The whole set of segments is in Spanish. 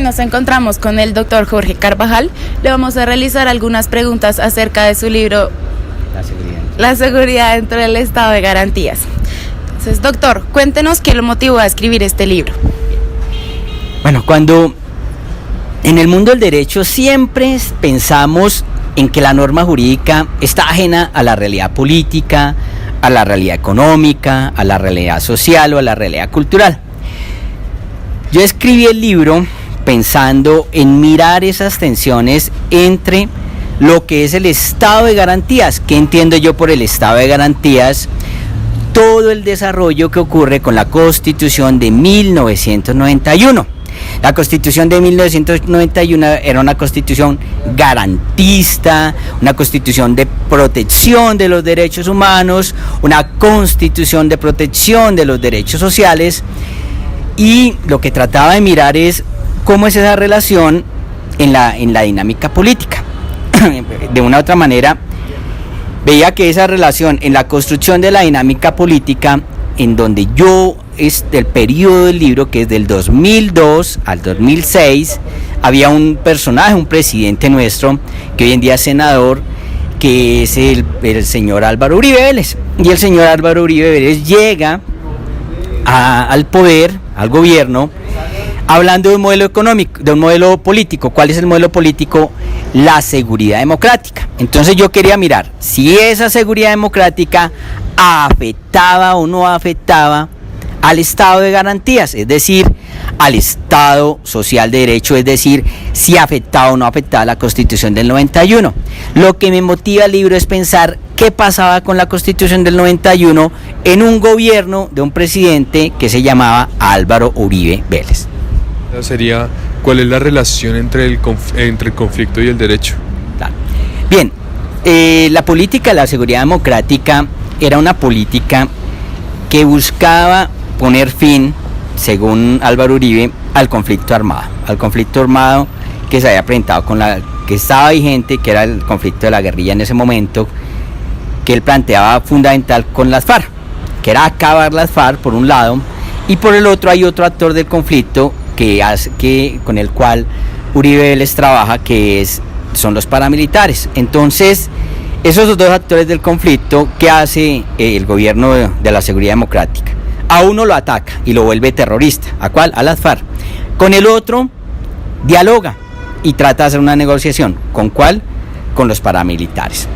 nos encontramos con el doctor Jorge Carvajal. Le vamos a realizar algunas preguntas acerca de su libro La seguridad dentro del estado de garantías. Entonces, doctor, cuéntenos qué lo motivó a escribir este libro. Bueno, cuando en el mundo del derecho siempre pensamos en que la norma jurídica está ajena a la realidad política, a la realidad económica, a la realidad social o a la realidad cultural. Yo escribí el libro pensando en mirar esas tensiones entre lo que es el estado de garantías. ¿Qué entiendo yo por el estado de garantías? Todo el desarrollo que ocurre con la Constitución de 1991. La Constitución de 1991 era una constitución garantista, una constitución de protección de los derechos humanos, una constitución de protección de los derechos sociales, y lo que trataba de mirar es cómo es esa relación en la dinámica política. De una u otra manera, veía que esa relación en la construcción de la dinámica política, en donde yo, es del periodo del libro, que es del 2002 al 2006, había un personaje, un presidente nuestro, que hoy en día es senador, que es el señor Álvaro Uribe Vélez. Y el señor Álvaro Uribe Vélez llega al poder, al gobierno, hablando de un modelo económico, de un modelo político. ¿Cuál es el modelo político? La seguridad democrática. Entonces yo quería mirar si esa seguridad democrática afectaba o no afectaba al estado de garantías, es decir, al estado social de derecho, es decir, si afectaba o no afectaba la Constitución del 91. Lo que me motiva el libro es pensar qué pasaba con la Constitución del 91 en un gobierno de un presidente que se llamaba Álvaro Uribe Vélez. Sería, ¿cuál es la relación entre el conflicto y el derecho? Claro. Bien, la política de la seguridad democrática era una política que buscaba poner fin, según Álvaro Uribe, al conflicto armado que se había presentado que estaba vigente, que era el conflicto de la guerrilla en ese momento, que él planteaba fundamental con las FARC, que era acabar las FARC por un lado, y por el otro hay otro actor del conflicto con el cual Uribe Vélez trabaja, que son los paramilitares. Entonces, esos dos actores del conflicto, ¿qué hace el gobierno de la seguridad democrática? A uno lo ataca y lo vuelve terrorista. ¿A cuál? A las FARC. Con el otro dialoga y trata de hacer una negociación. ¿Con cuál? Con los paramilitares.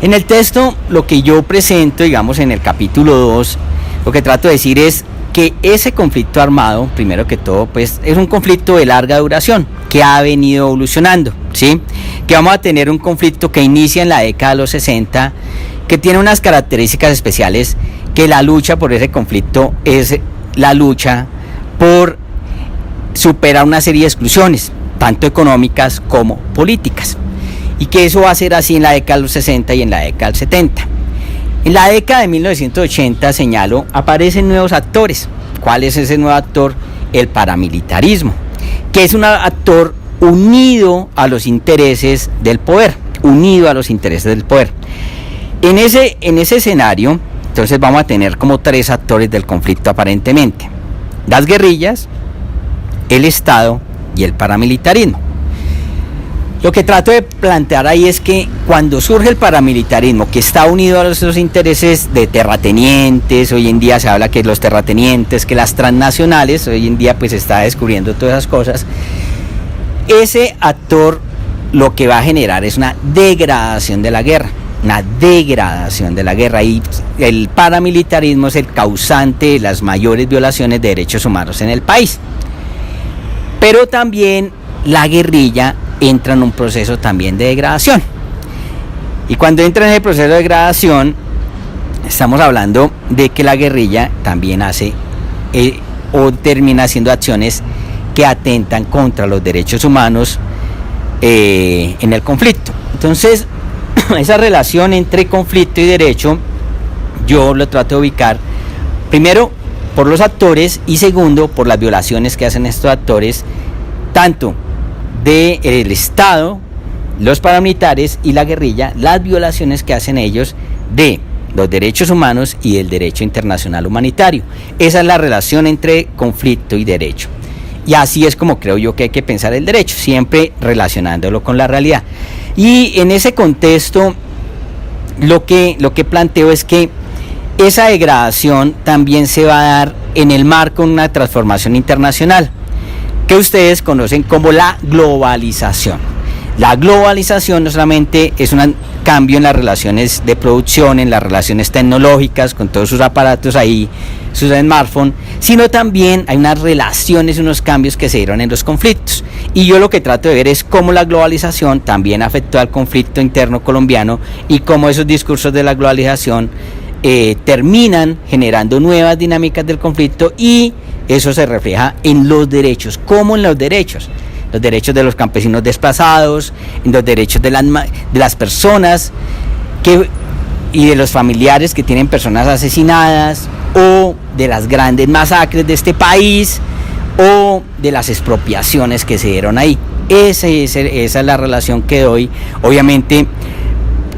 En el texto, lo que yo presento, digamos, en el capítulo 2, lo que trato de decir es que ese conflicto armado, primero que todo, pues es un conflicto de larga duración que ha venido evolucionando, ¿sí? Que vamos a tener un conflicto que inicia en la década de los 60, que tiene unas características especiales, que la lucha por ese conflicto es la lucha por superar una serie de exclusiones, tanto económicas como políticas, y que eso va a ser así en la década de los 60 y en la década del 70. En la década de 1980, señalo, aparecen nuevos actores. ¿Cuál es ese nuevo actor? El paramilitarismo, que es un actor unido a los intereses del poder, En ese escenario, entonces vamos a tener como tres actores del conflicto aparentemente: las guerrillas, el Estado y el paramilitarismo. Lo que trato de plantear ahí es que cuando surge el paramilitarismo, que está unido a los intereses de terratenientes, hoy en día se habla que los terratenientes, que las transnacionales, hoy en día pues se está descubriendo todas esas cosas, ese actor lo que va a generar es una degradación de la guerra, y el paramilitarismo es el causante de las mayores violaciones de derechos humanos en el país. Pero también la guerrilla entra en un proceso también de degradación. Y cuando entra en el proceso de degradación, estamos hablando de que la guerrilla también hace o termina haciendo acciones que atentan contra los derechos humanos en el conflicto. Entonces, esa relación entre conflicto y derecho, yo lo trato de ubicar, primero, por los actores, y segundo, por las violaciones que hacen estos actores, tanto del Estado, los paramilitares y la guerrilla, las violaciones que hacen ellos de los derechos humanos y del derecho internacional humanitario. Esa es la relación entre conflicto y derecho. Y así es como creo yo que hay que pensar el derecho, siempre relacionándolo con la realidad. Y en ese contexto, lo que planteo es que esa degradación también se va a dar en el marco de una transformación internacional, que ustedes conocen como la globalización. La globalización no solamente es un cambio en las relaciones de producción, en las relaciones tecnológicas, con todos sus aparatos ahí, sus smartphones, sino también hay unas relaciones, unos cambios que se dieron en los conflictos. Y yo lo que trato de ver es cómo la globalización también afectó al conflicto interno colombiano y cómo esos discursos de la globalización terminan generando nuevas dinámicas del conflicto, y eso se refleja en los derechos. ¿Cómo en los derechos? Los derechos de los campesinos desplazados, en los derechos de las personas y de los familiares que tienen personas asesinadas, o de las grandes masacres de este país, o de las expropiaciones que se dieron ahí. Esa es la relación que doy. Obviamente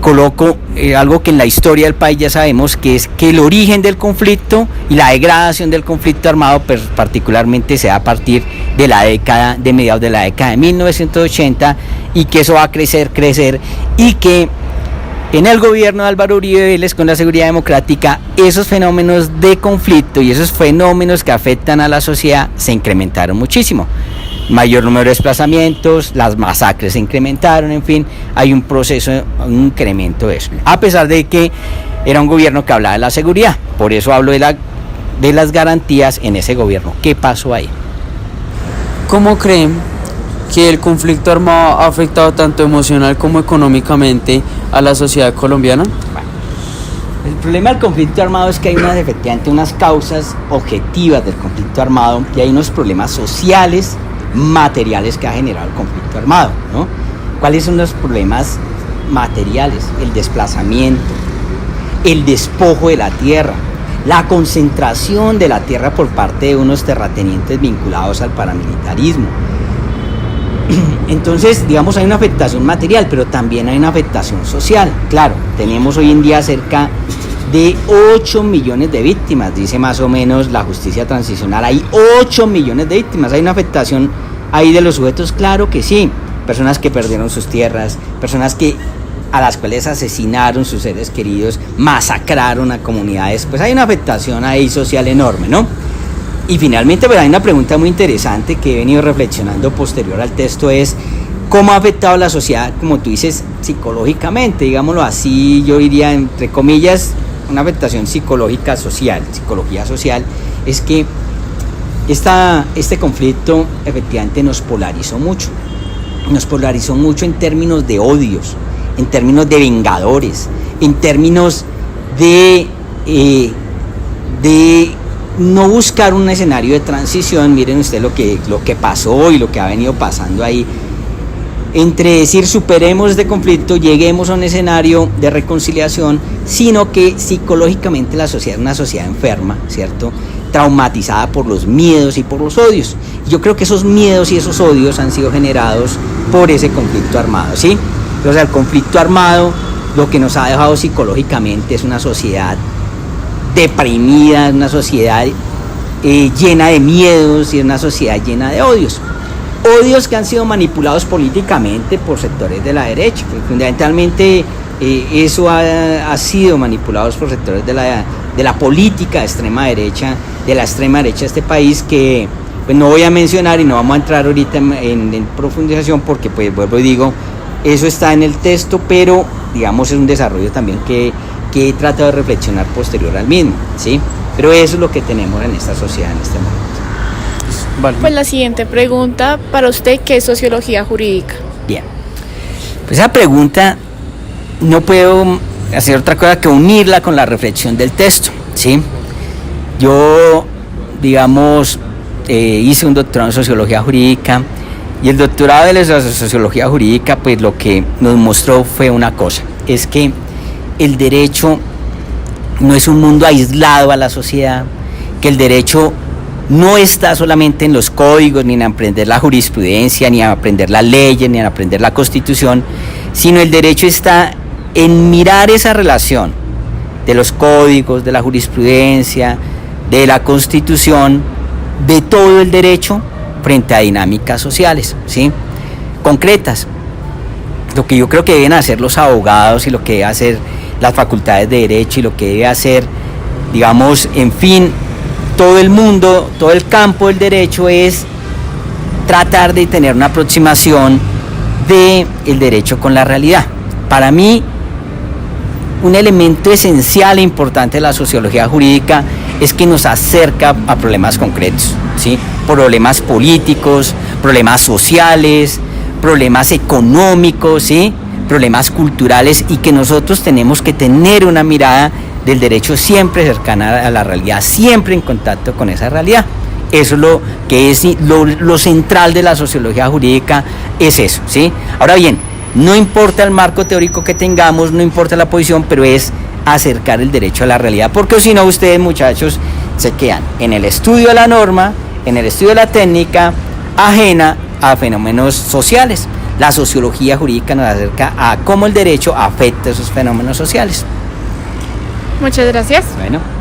coloco algo que en la historia del país ya sabemos, que es que el origen del conflicto y la degradación del conflicto armado particularmente se da a partir de mediados de la década de 1980, y que eso va a crecer, y que en el gobierno de Álvaro Uribe Vélez, con la seguridad democrática, esos fenómenos de conflicto y esos fenómenos que afectan a la sociedad se incrementaron muchísimo. Mayor número de desplazamientos, las masacres se incrementaron, en fin, hay un proceso, un incremento de eso. A pesar de que era un gobierno que hablaba de la seguridad, por eso hablo de las garantías en ese gobierno. ¿Qué pasó ahí? ¿Cómo creen que el conflicto armado ha afectado tanto emocional como económicamente a la sociedad colombiana? Bueno, el problema del conflicto armado es que hay efectivamente unas causas objetivas del conflicto armado, y hay unos problemas sociales, materiales que ha generado el conflicto armado, ¿no? ¿Cuáles son los problemas materiales? El desplazamiento, el despojo de la tierra, la concentración de la tierra por parte de unos terratenientes vinculados al paramilitarismo. Entonces, digamos, hay una afectación material, pero también hay una afectación social. Claro, tenemos hoy en día cerca de 8 millones de víctimas, dice más o menos la justicia transicional. Hay 8 millones de víctimas, hay una afectación ahí de los sujetos, claro que sí. Personas que perdieron sus tierras, personas a las cuales asesinaron sus seres queridos, masacraron a comunidades, pues hay una afectación ahí social enorme, ¿no? Y finalmente, pues hay una pregunta muy interesante que he venido reflexionando posterior al texto, es cómo ha afectado a la sociedad, como tú dices, psicológicamente, digámoslo así, yo diría entre comillas, una afectación psicológica social, psicología social, es que este conflicto efectivamente nos polarizó mucho en términos de odios, en términos de vengadores, en términos de no buscar un escenario de transición. Miren ustedes lo que pasó y lo que ha venido pasando ahí, entre decir superemos este conflicto, lleguemos a un escenario de reconciliación, sino que psicológicamente la sociedad es una sociedad enferma, ¿cierto?, traumatizada por los miedos y por los odios. Yo creo que esos miedos y esos odios han sido generados por ese conflicto armado, ¿sí? O sea, el conflicto armado lo que nos ha dejado psicológicamente es una sociedad deprimida, una sociedad llena de miedos, y una sociedad llena de odios que han sido manipulados políticamente por sectores de la derecha. Fundamentalmente eso ha sido manipulado por sectores de la política de extrema derecha, de la extrema derecha de este país, que pues no voy a mencionar y no vamos a entrar ahorita en profundización, porque pues vuelvo y digo, eso está en el texto, pero digamos es un desarrollo también que he tratado de reflexionar posterior al mismo, ¿sí? Pero eso es lo que tenemos en esta sociedad en este momento. Vale. Pues la siguiente pregunta para usted, ¿qué es sociología jurídica? Bien, pues esa pregunta no puedo hacer otra cosa que unirla con la reflexión del texto, ¿sí? Yo, digamos, hice un doctorado en sociología jurídica, y el doctorado de la sociología jurídica, pues lo que nos mostró fue una cosa, es que el derecho no es un mundo aislado a la sociedad, que el derecho no está solamente en los códigos, ni en aprender la jurisprudencia, ni en aprender las leyes, ni en aprender la Constitución, sino el derecho está en mirar esa relación de los códigos, de la jurisprudencia, de la Constitución, de todo el derecho, frente a dinámicas sociales, ¿sí? Concretas. Lo que yo creo que deben hacer los abogados y lo que debe hacer las facultades de Derecho y lo que debe hacer, digamos, en fin, todo el mundo, todo el campo del derecho es tratar de tener una aproximación del derecho con la realidad. Para mí, un elemento esencial e importante de la sociología jurídica es que nos acerca a problemas concretos, ¿sí? Problemas políticos, problemas sociales, problemas económicos, ¿sí? Problemas culturales, y que nosotros tenemos que tener una mirada del derecho siempre cercana a la realidad, siempre en contacto con esa realidad. Eso es lo que es lo central de la sociología jurídica, es eso, ¿sí? Ahora bien, no importa el marco teórico que tengamos, no importa la posición, pero es acercar el derecho a la realidad, porque si no, ustedes, muchachos, se quedan en el estudio de la norma, en el estudio de la técnica, ajena a fenómenos sociales. La sociología jurídica nos acerca a cómo el derecho afecta esos fenómenos sociales. Muchas gracias. Bueno.